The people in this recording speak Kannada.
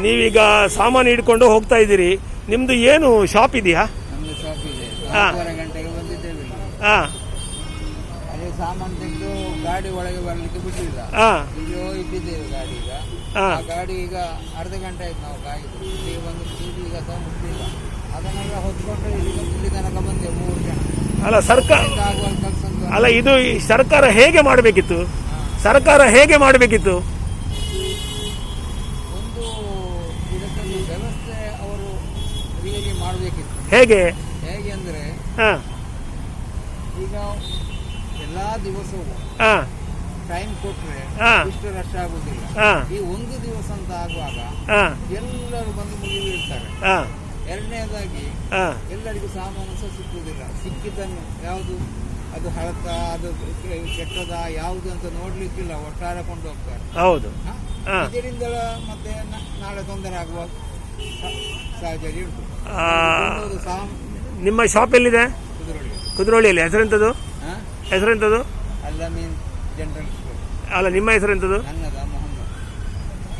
ನೀವೀಗ ಸಾಮಾನು ಹಿಡ್ಕೊಂಡು ಹೋಗ್ತಾ ಇದ್ದೀರಿ. ನಿಮ್ದು ಏನು ಶಾಪ್ ಇದೆಯಾ? ನಮ್ದು ಶಾಪ್ ಇದೆ. ಹಾ. 4:30 ಗಂಟೆಗೆ ಬಂದಿದ್ದೇವೆ ಇಲ್ಲಿ. ಹಾಂ ಅದೇ ಸಾಮಾನು ತೆಗೆದು ಗಾಡಿ ಒಳಗೆ ಬರಲಿಕ್ಕೆ ಬಿಟ್ಟಿಲ್ಲ. ಹಾಂ ಇಲ್ಲೋ ಇಟ್ಟಿದ್ದೇವೆ ಗಾಡಿ ಈಗ. ಹಾ. ಆ ಗಾಡಿ ಈಗ ಅರ್ಧ ಗಂಟೆ ಆಯ್ತು ನಾವು ಕಾಯ್ದು. ಇಲ್ಲಿ ಬಂದು ಕೂಡಿ ಈಗ ಸಹ ಮುಟ್ಟಿಲ್ಲ. ಅದನ್ನೆಲ್ಲ ಹೊತ್ಕೊಂಡು ಇಲ್ಲಿ ತನಕ ಬಂದೆವು 3 ಜನ. ಅಲ್ಲ ಸರ್ಕಾರ ಆಗುವ ಕೆಲಸ ಅಂತ. ಅಲ್ಲ ಇದು ಈ ಸರ್ಕಾರ ಹೇಗೆ ಮಾಡಬೇಕಿತ್ತು? ಸರ್ಕಾರ ಹೇಗೆ ಮಾಡಬೇಕಿತ್ತು? ಒಂದು ಇದಕ್ಕೊಂದು ವ್ಯವಸ್ಥೆ ಅವರು ರಿಯಲಿ ಮಾಡಬೇಕಿತ್ತು. ಹೇಗೆ? ಹೇಗೆ ಅಂದರೆ ಹಾಂ ಈಗ ಎಲ್ಲ ದಿವಸವೂ ಹಾಂ ಟೈಮ್ ಕೊಟ್ಟರೆ ಹಾ. ಇಷ್ಟು ರಶ್ ಆಗುದಿಲ್ಲ. ಹಾಂ ಈ ಒಂದು ದಿವಸ ಅಂತ ಆಗುವಾಗ ಹಾಂ ಎಲ್ಲರೂ ಬಂದು ಮುಗಿದಿರ್ತಾರೆ. ಹಾಂ ಎರಡನೇದಾಗಿ ಹಾಂ ಎಲ್ಲರಿಗೂ ಸಾಮಾನು ಸಹ ಸಿಕ್ಕುವುದಿಲ್ಲ. ಸಿಕ್ಕಿದ್ದನ್ನು ಯಾವುದು ಅದು ಹಳತ ಅದು ಕೆಟ್ಟದ ಯಾವುದು ಅಂತ ನೋಡ್ಲಿಕ್ಕಿಲ್ಲ, ಒಟ್ಟಾರೆ ಕೊಂಡು ಹೋಗ್ತಾರೆ. ಹೌದು. ಹ? ಹಾ. ಇದರಿಂದ ಮತ್ತೆ ನಾಳೆ ತೊಂದರೆ ಆಗುವ ಸಾಹಚರ್ಯ ಉಂಟು. ಆ, ಕೊಂಡೋದು ಸಹ ನಿಮ್ಮ ಶಾಪ್ ಎಲ್ಲಿದೆ? ಕುದುರೋಳಿ. ಕುದ್ರೋಳಿಯಲ್ಲಿ. ಹೆಸರೆಂಥದ್ದು? ಹ? ಹೆಸರೆಂಥದ್ದು? ಅಲ್ಲ ಮೀನ್ ಜನರಲ್ ಸ್ಟೋರ್. ಅಲ್ಲ ನಿಮ್ಮ ಹೆಸರೆಂಥದ್ದು? ನನ್ನದ